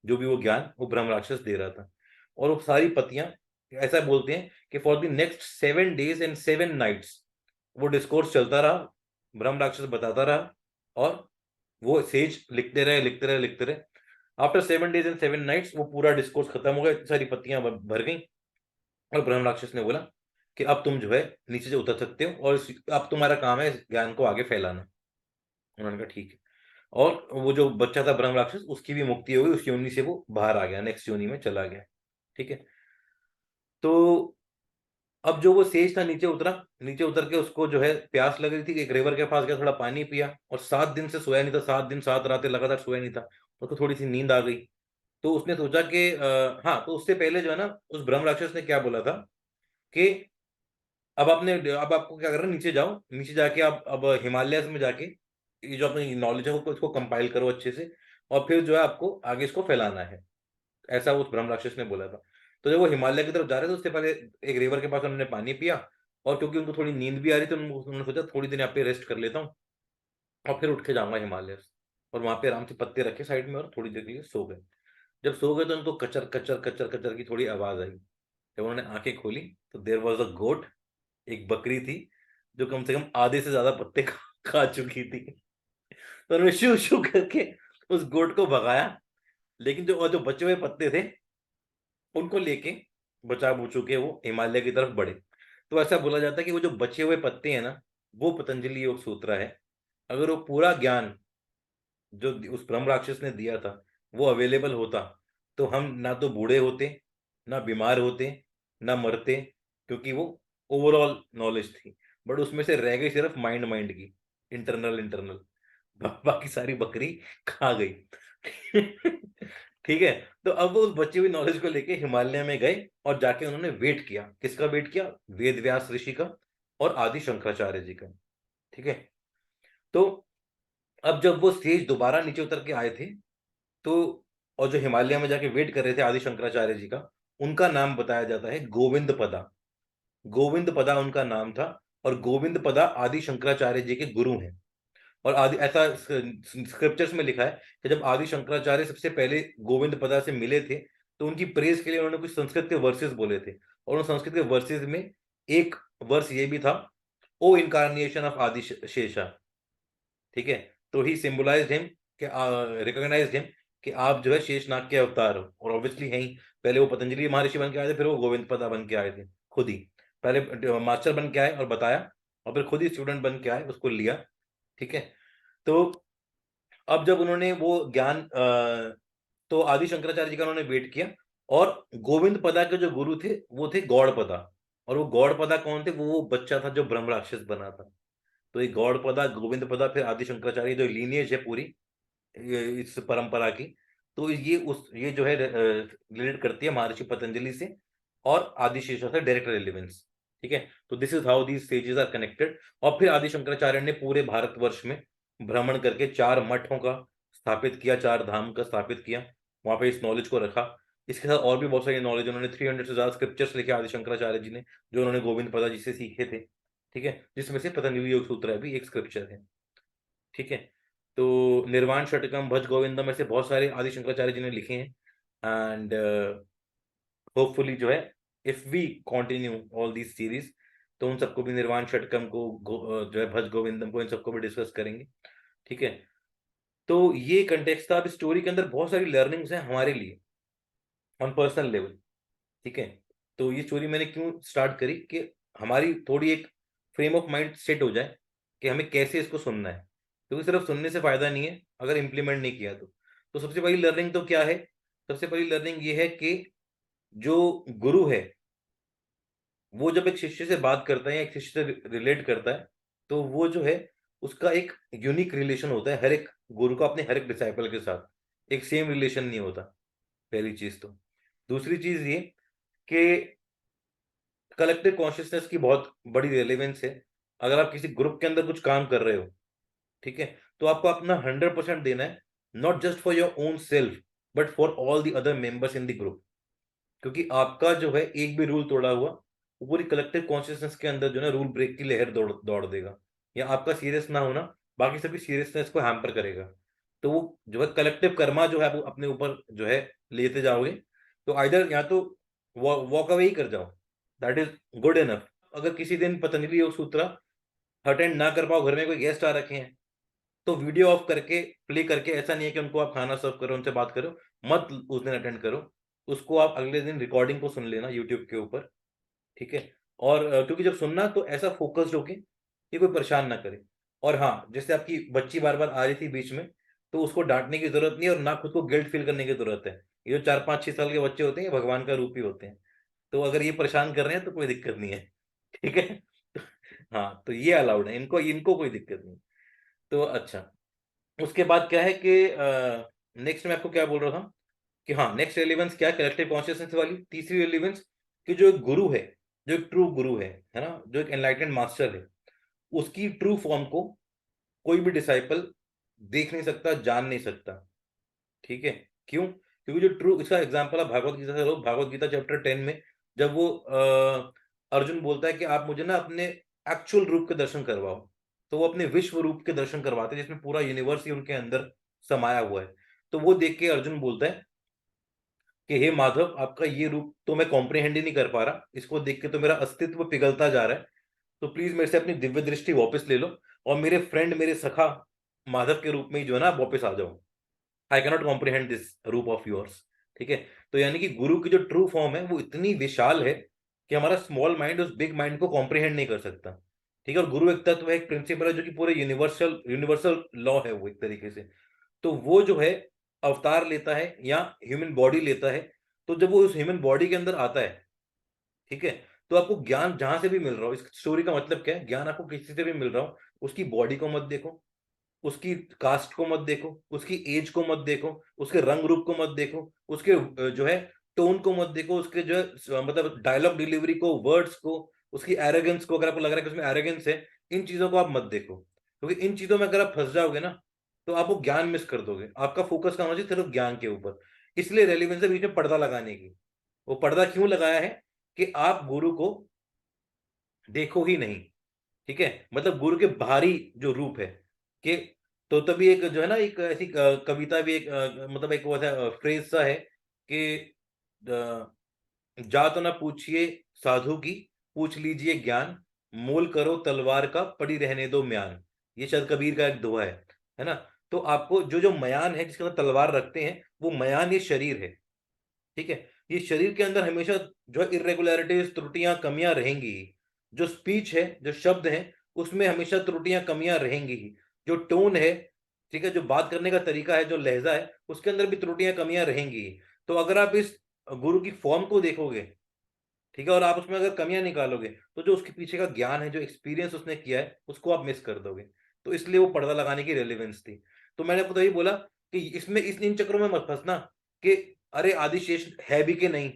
जो भी वो ज्ञान वो ब्रह्म राक्षस दे रहा था। और वो सारी पत्तियां, ऐसा बोलते हैं कि for the next 7 days and 7 nights वो डिस्कोर्स चलता रहा, ब्रह्म राक्षस बताता रहा, और वो सेज लिखते रहे लिखते रहे लिखते रहे। आफ्टर 7 days and 7 nights वो पूरा डिस्कोर्स खत्म हो गया, इतनी सारी पत्तियां भर गई, और ब्रह्म राक्षस ने बोला कि अब तुम जो है नीचे से उतर सकते हो, और अब तुम्हारा काम है इस ज्ञान को आगे फैलाना। उन्होंने कहा ठीक है। और वो जो बच्चा था ब्रह्म राक्षस, उसकी भी मुक्ति हो गई, उस योनि से वो बाहर आ गया, नेक्स्ट योनि में चला गया। ठीक है। तो अब जो वो सेज था नीचे उतरा, नीचे उतर के उसको जो है प्यास लग रही थी, एक रिवर के पास गया, थोड़ा पानी पिया, और 7 दिन से सोया नहीं था, 7 दिन 7 रातें लगातार सोया नहीं था, उसको थोड़ी सी नींद आ गई। तो उसने सोचा कि हाँ, तो उससे पहले जो है ना, उस ब्रह्म राक्षस ने क्या बोला था कि अब आपको क्या करना है, नीचे जाओ, नीचे जाके आप अब हिमालय में जाके ये जो अपनी नॉलेज है वो इसको कंपाइल करो अच्छे से, और फिर जो है आपको आगे इसको फैलाना है। ऐसा उस ब्रह्म राक्षस ने बोला था। तो जब वो हिमालय की तरफ जा रहे थे, उससे पहले एक रिवर के पास उन्होंने पानी पिया, और क्योंकि उनको थोड़ी नींद भी आ रही थी, उन्होंने सोचा थोड़ी देर यहाँ पे रेस्ट कर लेता हूँ, और फिर उठ के जाऊंगा हिमालय से। और वहां पे आराम से पत्ते रखे साइड में, और थोड़ी देर के लिए सो गए। जब सो गए तो उनको कचर कचर कचर कचर की थोड़ी आवाज आई। जब उन्होंने आंखें खोली, तो देर वॉज अ गोट, एक बकरी थी, जो कम से कम आधे से ज्यादा पत्ते खा चुकी थी। तो उन्होंने शू शू करके उस गोट को भगाया, लेकिन जो जो बचे हुए पत्ते थे उनको लेके बचा बुचू के वो हिमालय की तरफ बढ़े। तो ऐसा बोला जाता है कि वो जो बचे हुए पत्ते हैं ना, वो पतंजलि योग सूत्र है। अगर वो पूरा ज्ञान जो उस ब्रह्म राक्षस ने दिया था वो अवेलेबल होता, तो हम ना तो बूढ़े होते, ना बीमार होते, ना मरते, क्योंकि वो ओवरऑल नॉलेज थी। बट उसमें से रह गई सिर्फ माइंड माइंड की, इंटरनल इंटरनल, बाकी सारी बकरी खा गई। ठीक है। तो अब वो उस बची हुई नॉलेज को लेके हिमालय में गए, और जाके उन्होंने वेट किया, किसका वेट किया, वेद व्यास ऋषि का और आदि शंकराचार्य जी का। ठीक है। तो अब जब वो स्टेज दोबारा नीचे उतर के आए थे, तो और जो हिमालय में जाके वेट कर रहे थे आदि शंकराचार्य जी का, उनका नाम बताया जाता है गोविंद पदा। गोविंद पदा उनका नाम था, और गोविंद पदा आदि शंकराचार्य जी के गुरु हैं। और आदि ऐसा स्क्रिप्चर्स में लिखा है कि जब आदि शंकराचार्य सबसे पहले गोविंद पदा से मिले थे, तो उनकी प्रेज के लिए उन्होंने कुछ संस्कृत के वर्सेस बोले थे, और उन संस्कृत के वर्सेस में एक वर्स ये भी था, ओ इनकारनेशन ऑफ आदि शेषा। ठीक है। तो ही सिंबलाइज्ड हिम, रिकॉग्नाइज्ड हिम कि आप जो है शेषनाग के अवतार हो, और ऑब्वियसली है ही। पहले वो पतंजलि महर्षि बन के आए थे, फिर वो गोविंद पदा बन के आए थे खुद ही। पहले मास्टर बन के आए और बताया, और फिर खुद ही स्टूडेंट बन के आए, उसको लिया। ठीक है। तो अब जब उन्होंने वो ज्ञान तो आदि शंकराचार्य जी का उन्होंने वेट किया, और गोविंद पदा के जो गुरु थे वो थे गौड़ पदा। और वो गौड़ पदा कौन थे, वो बच्चा था जो ब्रह्म राक्षस बना था। तो ये गौड़ पदा, गोविंद पदा, फिर आदि शंकराचार्य, जो लीनियज है पूरी इस परंपरा की, तो ये जो है रिलेट करती है महर्षि पतंजलि से और आदि शेषा से, डायरेक्ट रेलिवेंस। ठीक है। तो this is how these stages are connected. और फिर आदि शंकराचार्य ने पूरे भारतवर्ष में भ्रमण करके 4 मठों का स्थापित किया, 4 धाम का स्थापित किया, वहां पे इस नॉलेज को रखा। इसके साथ और भी बहुत सारी नॉलेज, उन्होंने 300 से ज्यादा स्क्रिप्चर्स लिखे आदि शंकराचार्य जी ने, जो उन्होंने गोविंद पदा जी से सीखे थे। ठीक है। जिसमें से पतंजलि योग सूत्र है भी एक स्क्रिप्चर है। ठीक है। तो निर्वाण षटकम, भज गोविंदम, ऐसे बहुत सारे आदि शंकराचार्य जी ने लिखे हैं। एंड होपफुली जो है, if we continue all these series, तो उन सबको भी, निर्वाण षटकम को, जो है भज गोविंदम को, इन सबको भी डिस्कस करेंगे। ठीक है। तो ये कंटेक्स्ट था। अब स्टोरी के अंदर बहुत सारी लर्निंग्स हैं हमारे लिए ऑन पर्सनल लेवल। ठीक है। तो ये स्टोरी मैंने क्यों स्टार्ट करी कि हमारी थोड़ी एक फ्रेम ऑफ माइंड सेट हो जाए कि हमें कैसे इसको सुनना है, क्योंकि सिर्फ सुनने से फायदा नहीं है अगर इम्प्लीमेंट नहीं किया तो। सबसे पहली लर्निंग तो क्या है, सबसे पहली लर्निंग ये है कि जो गुरु है वो जब एक शिष्य से बात करता है या एक शिष्य से रिलेट करता है, तो वो जो है उसका एक यूनिक रिलेशन होता है हर एक गुरु का अपने हर एक डिसाइपल के साथ। एक सेम रिलेशन नहीं होता, पहली चीज तो। दूसरी चीज ये कि कलेक्टिव कॉन्शियसनेस की बहुत बड़ी रेलेवेंस है। अगर आप किसी ग्रुप के अंदर कुछ काम कर रहे हो, ठीक है, तो आपको अपना 100% देना है, not just for your own self but for all the other members in the group. क्योंकि आपका जो है एक भी रूल तोड़ा हुआ, वो पूरी कलेक्टिव कॉन्शियसनेस के अंदर जो है रूल ब्रेक की लहर दौड़ दौड़ देगा, या आपका सीरियस ना होना बाकी सभी सीरियसनेस को हैम्पर करेगा। तो वो जो है कलेक्टिव कर्मा जो है वो अपने ऊपर जो है लेते जाओगे, तो आइदर या तो वॉक अवे ही कर जाओ, दैट इज गुड इनफ। अगर किसी दिन पतंजलि योग सूत्र अटेंड ना कर पाओ, घर में कोई गेस्ट आ रखे हैं, तो वीडियो ऑफ करके प्ले करके, ऐसा नहीं है कि उनको आप खाना सर्व करो उनसे बात करो, मत उस दिन अटेंड करो, उसको आप अगले दिन रिकॉर्डिंग को सुन लेना यूट्यूब के ऊपर, ठीक है। और क्योंकि जब सुनना तो ऐसा फोकस्ड होके कि कोई परेशान ना करे। और हाँ, जैसे आपकी बच्ची बार बार आ रही थी बीच में, तो उसको डांटने की जरूरत नहीं है और ना खुद को गिल्ट फील करने की जरूरत है। ये जो 4 5 6 साल के बच्चे होते हैं, ये भगवान का रूप ही होते हैं। तो अगर ये परेशान कर रहे हैं तो कोई दिक्कत नहीं है, ठीक है। हाँ, तो ये अलाउड है, इनको इनको कोई दिक्कत नहीं। तो अच्छा, उसके बाद क्या है कि नेक्स्ट मैं आपको क्या बोल रहा था कि हाँ, नेक्स्ट रेलिवेंस क्या है कलेक्टिव कॉन्शियसनेस वाली। तीसरी रेलिवेंस कि जो एक गुरु है, जो एक ट्रू गुरु है ना, जो एक एनलाइटेंड मास्टर है, उसकी ट्रू फॉर्म को कोई भी डिसाइपल देख नहीं सकता, जान नहीं सकता, ठीक है। क्यों? क्योंकि जो ट्रू, इसका एग्जांपल आप भागवत गीता से लो। भागवत गीता चैप्टर 10 में जब वो अर्जुन बोलता है कि आप मुझे ना अपने एक्चुअल रूप के दर्शन करवाओ, तो वो अपने विश्व रूप के दर्शन करवाते हैं जिसमें पूरा यूनिवर्स ही उनके अंदर समाया हुआ है। तो वो देख के अर्जुन बोलता है कि हे माधव, आपका ये रूप तो मैं कॉम्प्रिहेंड ही नहीं कर पा रहा, इसको देख के तो मेरा अस्तित्व पिघलता जा रहा है। तो प्लीज मेरे से अपनी दिव्य दृष्टि वापस ले लो और मेरे फ्रेंड, मेरे सखा माधव के रूप में ही जो है ना आप वापस आ जाओ। आई कैनॉट कॉम्प्रिहेंड दिस रूप ऑफ योर्स, ठीक है। तो यानी कि गुरु की जो ट्रू फॉर्म है वो इतनी विशाल है कि हमारा स्मॉल माइंड उस बिग माइंड को कॉम्प्रिहेंड नहीं कर सकता, ठीक है। और गुरु एक तत्व है, एक प्रिंसिपल है जो कि पूरे यूनिवर्सल यूनिवर्सल लॉ है वो एक तरीके से। तो वो जो है अवतार लेता है या ह्यूमन बॉडी लेता है। तो जब वो उस ह्यूमन बॉडी के अंदर आता है, ठीक है, तो आपको ज्ञान जहां से भी मिल रहा हो, इस स्टोरी का मतलब क्या है, ज्ञान आपको किसी से भी मिल रहा हो, उसकी बॉडी को मत देखो, उसकी कास्ट को मत देखो, उसकी एज को मत देखो, उसके रंग रूप को मत देखो, उसके जो है टोन को मत देखो, उसके जो है मतलब डायलॉग डिलीवरी को, वर्ड्स को, उसकी एरोगेंस को, अगर आपको लग रहा है कि उसमें एरोगेंस है, इन चीजों को आप मत देखो। क्योंकि इन चीजों में अगर आप फंस जाओगे ना, तो आप वो ज्ञान मिस कर दोगे। आपका फोकस करना चाहिए सिर्फ ज्ञान के ऊपर। इसलिए रेलिवेंस है बीच में पर्दा लगाने की। वो पर्दा क्यों लगाया है कि आप गुरु को देखो ही नहीं, ठीक है। मतलब गुरु के बाहरी जो रूप है कि, तो तभी एक जो है ना, एक ऐसी कविता भी, एक मतलब एक वैसा फ्रेज सा है कि जात ना पूछिए साधु की, पूछ लीजिए ज्ञान, मोल करो तलवार का, पड़ी रहने दो म्यान। ये शायद कबीर का एक दोहा है ना। तो आपको जो जो मयान है जिसके अंदर तलवार रखते हैं, वो मयान ये शरीर है, ठीक है। ये शरीर के अंदर हमेशा जो है इरेगुलरिटीज, त्रुटियां, कमियां रहेंगी ही। जो स्पीच है, जो शब्द है, उसमें हमेशा त्रुटियां, कमियां रहेंगी ही। जो टोन है, ठीक है, जो बात करने का तरीका है, जो लहजा है, उसके अंदर भी त्रुटियां, कमियां रहेंगी ही। तो अगर आप इस गुरु की फॉर्म को देखोगे, ठीक है, और आप उसमें अगर कमियां निकालोगे, तो जो उसके पीछे का ज्ञान है, जो एक्सपीरियंस उसने किया है, उसको आप मिस कर दोगे। तो इसलिए वो पर्दा लगाने की रेलिवेंस थी। तो मैंने आपको तभी बोला कि इसमें इन चक्रों में मत फंसना कि अरे आदिशेष है भी कि नहीं,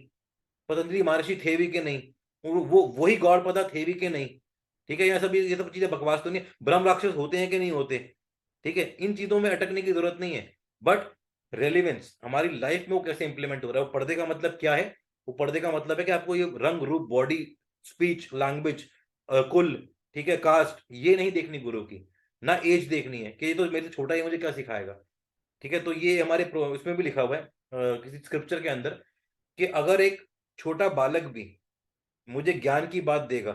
पतंजलि महर्षि थे भी कि नहीं, वो वही गौड़ पदा थे भी कि नहीं, ठीक है। ये सब चीजें बकवास तो नहीं है। ब्रह्म राक्षस होते हैं कि नहीं होते, ठीक है। इन चीजों में अटकने की जरूरत नहीं है। बट रेलिवेंस हमारी लाइफ में वो कैसे इंप्लीमेंट हो रहा है, वो पर्दे का मतलब क्या है। वो पर्दे का मतलब है कि आपको ये रंग रूप, बॉडी, स्पीच, लैंग्वेज, कुल, ठीक है, कास्ट, ये नहीं देखनी गुरु की। ना एज देखनी है कि ये तो मेरे से छोटा है, मुझे क्या सिखाएगा, ठीक है। तो ये हमारे इसमें भी लिखा हुआ है किसी स्क्रिप्चर के अंदर कि अगर एक छोटा बालक भी मुझे ज्ञान की बात देगा,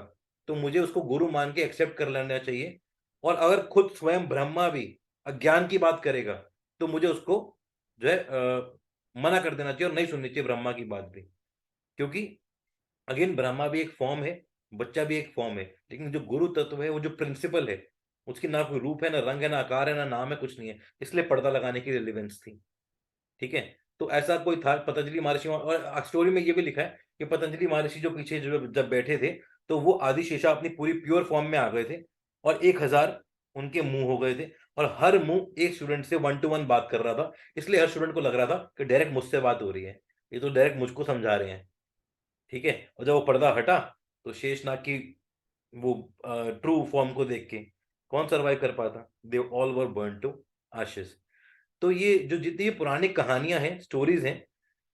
तो मुझे उसको गुरु मान के एक्सेप्ट कर लेना चाहिए। और अगर खुद स्वयं ब्रह्मा भी अज्ञान की बात करेगा, तो मुझे उसको जो है मना कर देना चाहिए और नहीं सुननी चाहिए ब्रह्मा की बात भी। क्योंकि अगेन ब्रह्मा भी एक फॉर्म है, बच्चा भी एक फॉर्म है, लेकिन जो गुरु तत्व है, वो जो प्रिंसिपल है, उसकी ना कोई रूप है, ना रंग है, ना आकार है, ना नाम है, कुछ नहीं है। इसलिए पर्दा लगाने की रिलेवेंस थी, ठीक है। तो ऐसा कोई था पतंजलि महर्षि, और स्टोरी में ये भी लिखा है कि पतंजलि महर्षि जो पीछे जो जब बैठे थे, तो वो आदिशेषा अपनी पूरी प्योर फॉर्म में आ गए थे, और 1000 उनके मुंह हो गए थे, और हर मुंह एक स्टूडेंट से 1 to 1 बात कर रहा था, इसलिए हर स्टूडेंट को लग रहा था कि डायरेक्ट मुझसे बात हो रही है, ये तो डायरेक्ट मुझको समझा रहे हैं। ठीक है, और जब वो पर्दा हटा, तो शेषनाग की वो ट्रू फॉर्म को देख के कौन सर्वाइव कर पाता, they all were burn to ashes. तो ये जो जितनी ये पुरानी कहानियां हैं, स्टोरीज हैं,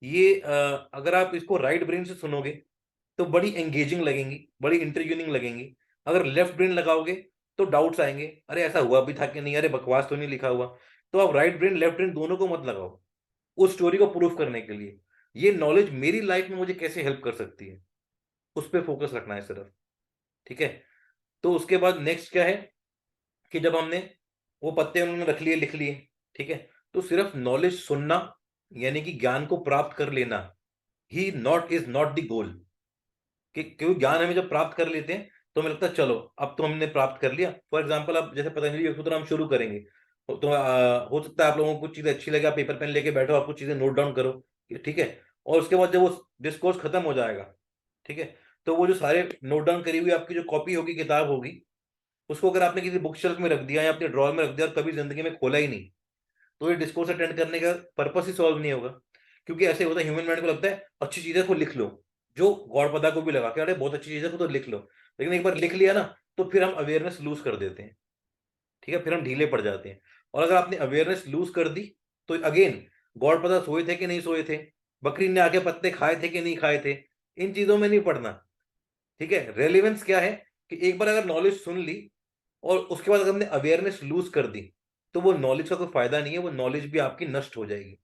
ये अगर आप इसको राइट ब्रेन से सुनोगे तो बड़ी एंगेजिंग लगेंगी, बड़ी इंट्रिग्यूनिंग लगेंगी। अगर लेफ्ट ब्रेन लगाओगे तो डाउट्स आएंगे, अरे ऐसा हुआ भी था कि नहीं, अरे बकवास तो नहीं लिखा हुआ। तो आप राइट ब्रेन लेफ्ट ब्रेन दोनों को मत लगाओ उस स्टोरी को प्रूफ करने के लिए। ये नॉलेज मेरी लाइफ में मुझे कैसे हेल्प कर सकती है, उस पर फोकस रखना है सिर्फ। ठीक है, तो उसके बाद नेक्स्ट क्या है कि जब हमने वो पत्ते उन्होंने रख लिए, लिख लिए, ठीक है, तो सिर्फ नॉलेज सुनना, यानी कि ज्ञान को प्राप्त कर लेना ही not is not the goal. कि क्योंकि ज्ञान हमें जब प्राप्त कर लेते हैं तो हमें लगता है चलो अब तो हमने प्राप्त कर लिया। फॉर एग्जाम्पल, अब जैसे पतंजलि योग सूत्र हम शुरू करेंगे, तो हो सकता है आप लोगों को कुछ चीजें अच्छी लगे, आप पेपर पेन लेके बैठो, आप कुछ चीजें नोट डाउन करो, ठीक है, और उसके बाद जब वो डिस्कोर्स खत्म हो जाएगा, ठीक है, तो वो जो सारे नोट डाउन करी हुई आपकी जो कॉपी होगी, किताब होगी, उसको अगर आपने किसी बुक शेल्फ में रख दिया या अपने ड्रॉर में रख दिया और कभी जिंदगी में खोला ही नहीं, तो ये डिस्कोर्स अटेंड करने का पर्पस ही सॉल्व नहीं होगा। क्योंकि ऐसे होता है, ह्यूमन माइंड को लगता है अच्छी चीजें को लिख लो, जो गौड़पदा को भी लगा कि अरे बहुत अच्छी चीजें को तो लिख लो, लेकिन एक बार लिख लिया ना, तो फिर हम अवेयरनेस लूज कर देते हैं। ठीक है, फिर हम ढीले पड़ जाते हैं। और अगर आपने अवेयरनेस लूज कर दी, तो अगेन गौड़पदा सोए थे कि नहीं सोए थे, बकरी ने आके पत्ते खाए थे कि नहीं खाए थे, इन चीजों में नहीं पड़ना। ठीक है, रेलिवेंस क्या है कि एक बार अगर नॉलेज सुन ली और उसके बाद अगर हमने अवेयरनेस लूज कर दी, तो वो नॉलेज का कोई फायदा नहीं है, वो नॉलेज भी आपकी नष्ट हो जाएगी।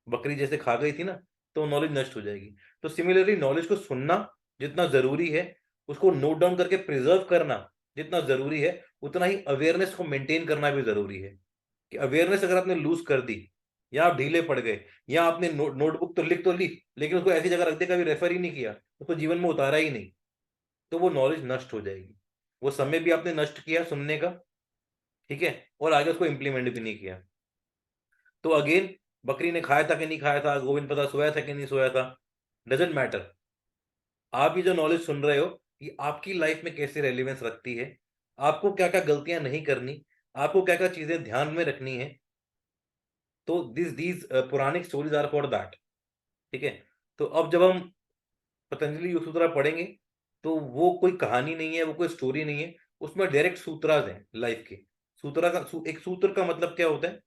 बकरी जैसे खा गई थी ना, तो नॉलेज नष्ट हो जाएगी। तो सिमिलरली नॉलेज को सुनना जितना जरूरी है, उसको नोट डाउन करके प्रिजर्व करना जितना जरूरी है, उतना ही अवेयरनेस को मेंटेन करना भी जरूरी है। कि अवेयरनेस अगर आपने लूज कर दी, या आप ढीले पड़ गए, या आपने नोटबुक तो ली, लेकिन उसको ऐसी जगह रख दिया, कभी रेफर ही नहीं किया, उसको जीवन में उतारा ही नहीं, तो वो नॉलेज नष्ट हो जाएगी। वो समय भी आपने नष्ट किया सुनने का, ठीक है, और आगे उसको इंप्लीमेंट भी नहीं किया। तो अगेन, बकरी ने खाया था कि नहीं खाया था, गोविंद पता सोया था कि नहीं सोया था, डजेंट मैटर। आप ये जो नॉलेज सुन रहे हो, ये आपकी लाइफ में कैसे रेलिवेंस रखती है, आपको क्या क्या गलतियां नहीं करनी, आपको क्या क्या चीजें ध्यान में रखनी है। तो this these Puranic stories are for that. ठीक है, तो अब जब हम पतंजलि योग सूत्रा पढ़ेंगे, तो वो कोई कहानी नहीं है, वो कोई स्टोरी नहीं है, उसमें डायरेक्ट सूत्राज हैं लाइफ के। एक सूत्र का मतलब क्या होता है?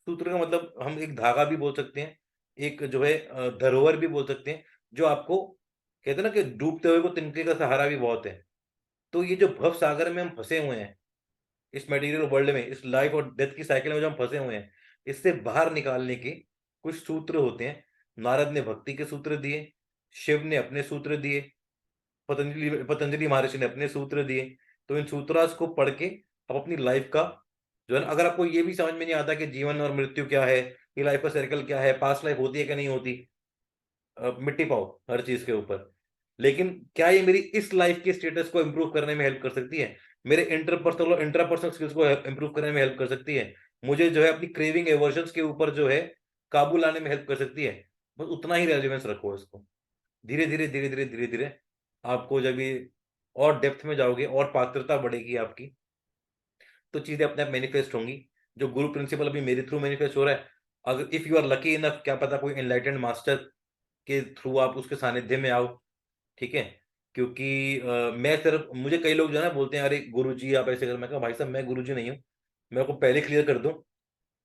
सूत्र का मतलब हम एक धागा भी बोल सकते हैं, एक जो है धरोहर भी बोल सकते हैं, जो आपको कहते हैं ना कि डूबते हुए को तिनके का सहारा भी बहुत है। तो ये जो भव सागर में हम फंसे हुए हैं, इस मटेरियल वर्ल्ड में, इस लाइफ और डेथ की साइकिल में जो हम फंसे हुए हैं, इससे बाहर निकालने के कुछ सूत्र होते हैं। नारद ने भक्ति के सूत्र दिए, शिव ने अपने सूत्र दिए, पतंजलि महर्षि ने अपने सूत्र दिए। तो इन सूत्रास को पढ़ के आप अपनी लाइफ का जो है ना, अगर आपको ये भी समझ में नहीं आता कि जीवन और मृत्यु क्या है, ये लाइफ का सर्कल क्या है, पास्ट लाइफ होती है कि नहीं होती, मिट्टी पाओ हर चीज के ऊपर, लेकिन क्या ये मेरी इस लाइफ के स्टेटस को इंप्रूव करने में हेल्प कर सकती है, मेरे इंटरपर्सनल और इंट्रापर्सनल स्किल्स को इंप्रूव करने में हेल्प कर सकती है, मुझे जो है अपनी क्रेविंग एवर्जन्स के ऊपर जो है काबू लाने में हेल्प कर सकती है, बस उतना ही रेलिवेंस रखो इसको। धीरे धीरे धीरे धीरे धीरे धीरे आपको जब ये और डेप्थ में जाओगे और पात्रता बढ़ेगी आपकी, तो चीजें अपने आप मैनिफेस्ट होंगी। जो गुरु प्रिंसिपल अभी मेरे थ्रू मैनिफेस्ट हो रहा है, अगर if you are lucky enough, क्या पता कोई एनलाइटेंड मास्टर के थ्रू आप उसके सानिध्य में आओ। ठीक है, क्योंकि मैं सिर्फ, मुझे कई लोग जो है ना बोलते हैं, अरे गुरु जी आप ऐसे कर, मैं कहा भाई साहब मैं गुरु जी नहीं हूँ, मैं को पहले क्लियर कर दूं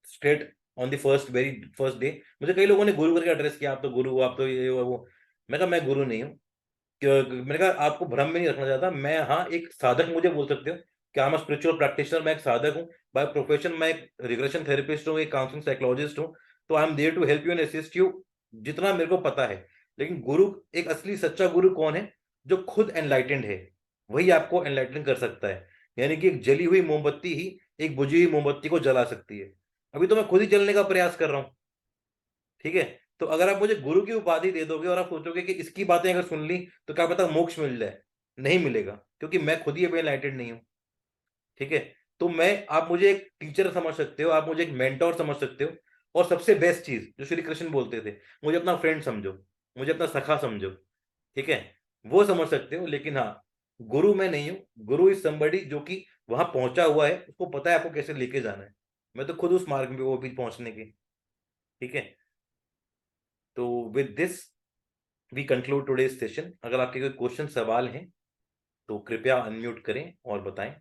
straight on the first very first day. मुझे कई लोगों ने गुरु करके एड्रेस किया, आप तो गुरु हो, आप तो ये वो। मैं कहा मैं गुरु नहीं हूँ। मैंने कहा आपको भ्रम में नहीं रखना चाहता, मैं हाँ एक साधक मुझे बोल सकते हो, क्या मैं स्पिरिचुअल प्रैक्टिशनर, मैं एक साधक हूँ। बाय प्रोफेशन मैं एक रिग्रेशन थेरेपिस्ट हूँ, एक काउंसलिंग साइकोलॉजिस्ट हूँ। तो I am there to help you and assist you, जितना मेरे को पता है। लेकिन गुरु, एक असली सच्चा गुरु कौन है? जो खुद एनलाइटेंड है, वही आपको एनलाइटन कर सकता है। यानी कि एक जली हुई मोमबत्ती ही एक बुझी हुई मोमबत्ती को जला सकती है। अभी तो मैं खुद ही जलने का प्रयास कर रहा हूँ। ठीक है, तो अगर आप मुझे गुरु की उपाधि दे दोगे और आप सोचोगे कि इसकी बातें अगर सुन ली तो क्या पता मोक्ष मिल जाए, नहीं मिलेगा, क्योंकि मैं खुद ही अभी एनलाइटेड नहीं हूं। ठीक है, तो मैं, आप मुझे एक टीचर समझ सकते हो, आप मुझे एक मेंटोर समझ सकते हो, और सबसे बेस्ट चीज जो श्री कृष्ण बोलते थे, मुझे अपना फ्रेंड समझो, मुझे अपना सखा समझो, ठीक है, वो समझ सकते हो। लेकिन हाँ, गुरु मैं नहीं हूं। गुरु इज समबडी जो कि वहां पहुंचा हुआ है, उसको पता है आपको कैसे लेके जाना है। मैं तो खुद उस मार्ग में वो भी पहुंचने की, ठीक है। तो with this we conclude today's session. अगर आपके कोई क्वेश्चन सवाल हैं तो कृपया अनम्यूट करें और बताएं।